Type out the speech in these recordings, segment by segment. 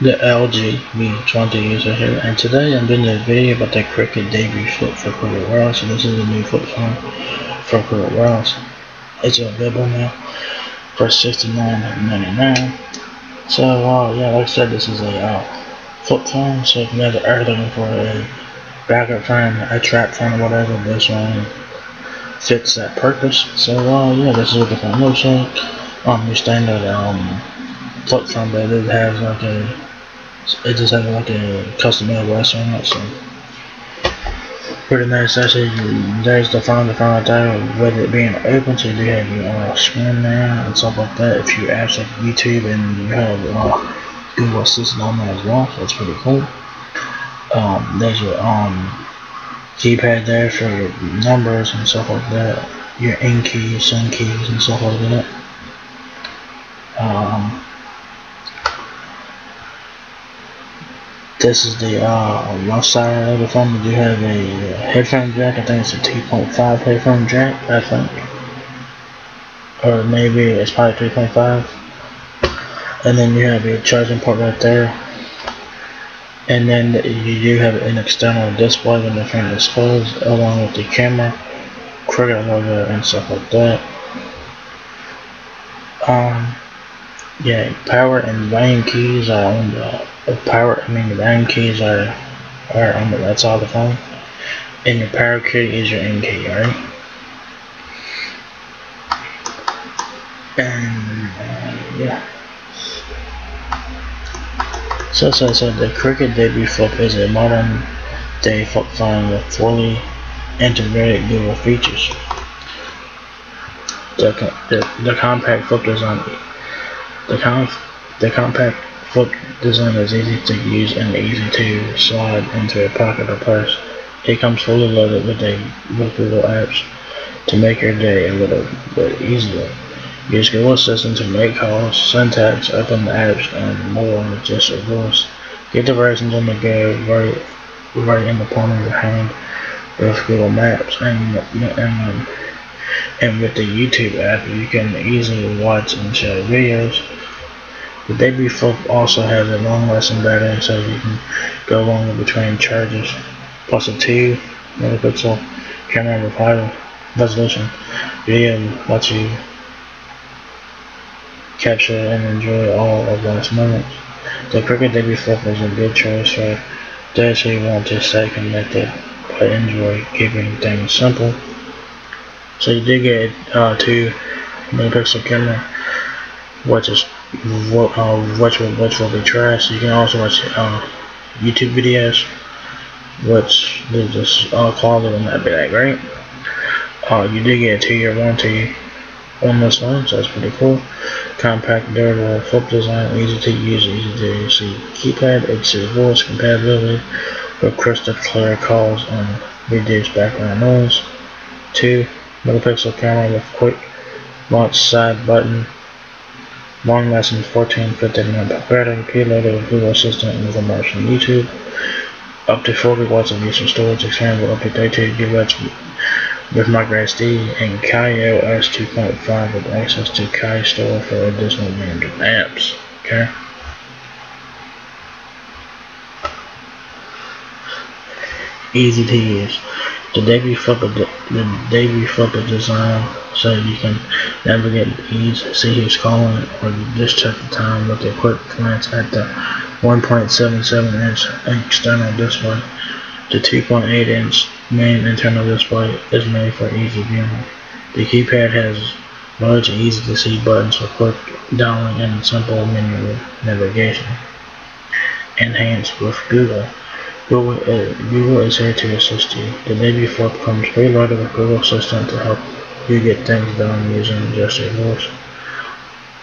the LG V20 user here, and today I'm doing a video about the Cricket debut flip for Cricket Wireless. So this is a new flip phone for Cricket Wireless. It's available now for $69.99. So yeah, like I said, this is a flip phone. So if you guys are looking for a backup phone, a trap phone, or whatever, this one fits that purpose. So yeah, this is what the phone looks like. Your standard flip phone, but it has like it just has like a custom LS on it, so pretty nice. Actually, there's the phone right there with it being open, so you do have your screen there and stuff like that. If you apps like YouTube, and you have Google Assistant on there as well, so it's pretty cool. There's your keypad there for your numbers and stuff like that, your in keys, sun keys, and stuff like that. This is the left side of the phone. We do have a headphone jack. I think it's a 2.5 headphone jack, I think. Or maybe it's probably 3.5. And then you have your charging port right there. And then you do have an external display when the phone is closed, along with the camera, Cricket logo, and stuff like that. Yeah, power and volume keys are on the volume keys are on the right side of the phone, and your power key is your in key, alright? And yeah. So the Cricket debut flip is a modern day flip phone with fully integrated Google features. The compact flip design. The compact flip design is easy to use and easy to slide into a pocket or purse. It comes fully loaded with Google apps to make your day a little bit easier. Use Google Assistant to make calls, send texts, open the apps, and more with just your voice. Get the versions on the go right in the palm of your hand with Google Maps, and with the YouTube app you can easily watch and share videos. The debut flip also has a long-lasting battery, so you can go longer between charges. Plus a 2 megapixel camera with high resolution video lets you capture and enjoy all of last moments. The Cricket debut flip is a good choice for those who want to stay connected but enjoy keeping things simple. So you did get 2 megapixel camera, which will be trash. You can also watch YouTube videos, which the quality will not be that great. You did get a 2-year warranty on this one, so that's pretty cool. Compact, durable flip design, easy to use, easy to see keypad, it's your voice compatibility with crystal clear calls and reduced background noise. 2 megapixel camera with quick launch side button. Long-lasting 14-15 minute battery, preloaded with Google Assistant and Infomercial on YouTube. Up to 4 GB of user storage, expandable up to 32 GB with microSD, and KaiOS 2.5 with access to Kai Store for additional random apps. Okay. Easy to use. The debut flip is designed so you can navigate with ease, see who's calling, or just check the time with a quick glance at the 1.77-inch external display. The 2.8-inch main internal display is made for easy viewing. The keypad has large, easy-to-see buttons for quick dialing and simple menu navigation. Enhanced with Google. Google is here to assist you. The debut flip comes preloaded with Google Assistant to help you get things done using just your voice.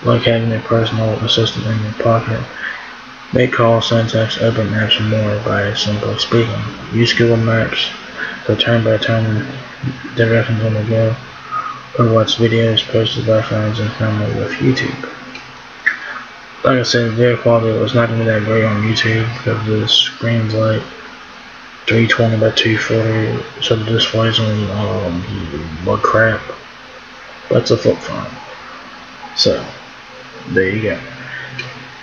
Like having a personal assistant in your pocket. Make calls, send texts, open apps, and more by simply speaking. Use Google Maps for turn-by-turn directions on the go, or watch videos posted by friends and family with YouTube. Like I said, video quality was not even that great on YouTube because the screen's like 320 by 240, so the display's on what crap. That's a flip phone. So there you go.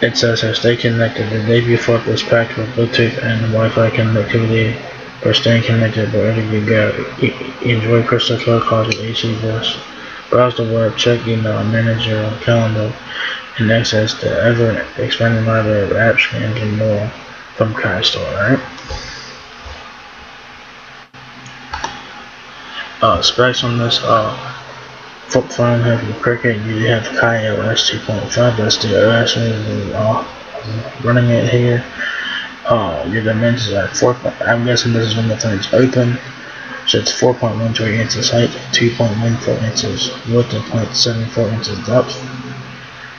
It says here, stay connected. The debut flip is packed with Bluetooth and Wi-Fi connectivity for staying connected wherever you go. Enjoy crystal clear calls with HD voice. Browse the web, check email, manage your calendar, and access the ever-expanding library of apps, games, and more from Kai Store, right? Specs on this flip phone have the Cricket. You have Kai OS 2.5. That's the OS running it here. Your dimensions are 4. I'm guessing this is when the phone's open. So it's 4.13 inches height, 2.14 inches width, and 0.74 inches depth.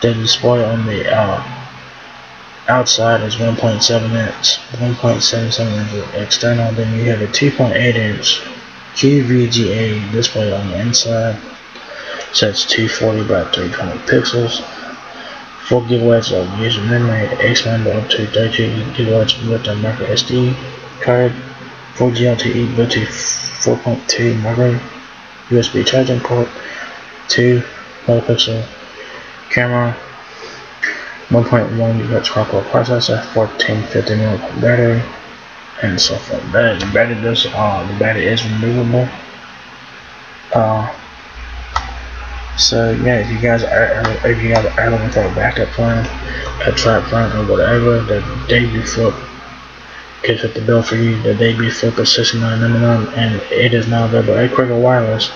The display on the outside is 1.77 inches external. Then you have a 2.8 inch QVGA display on the inside. So it's 240 by 320 pixels. 4 gigabytes of user memory, expandable up to 32 gigabytes with a micro SD card. 4G LTE, Bluetooth 4.2 micro USB charging port. 2 megapixel camera. 1.1 GHz quad-core processor, 1450 mAh battery, and so forth. The battery is removable. So yeah, if you guys are looking for a backup plan, a trap plan, or whatever, the debut flip could fit the bill for you. The debut flip is $69.99, and it is now available at Cricket Wireless.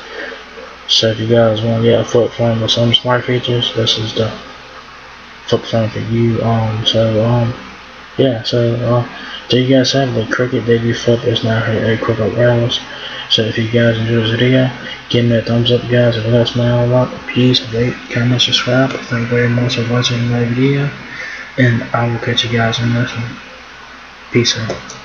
So if you guys want to get a flip phone with some smart features, this is the flip phone for you. There you guys have the Cricket debut flip is now here at Cricket Wireless. So if you guys enjoyed this video, give me a thumbs up, guys. If that's my lot, please rate, comment, subscribe. Thank you very much for watching my video, and I will catch you guys in the next one. Peace out.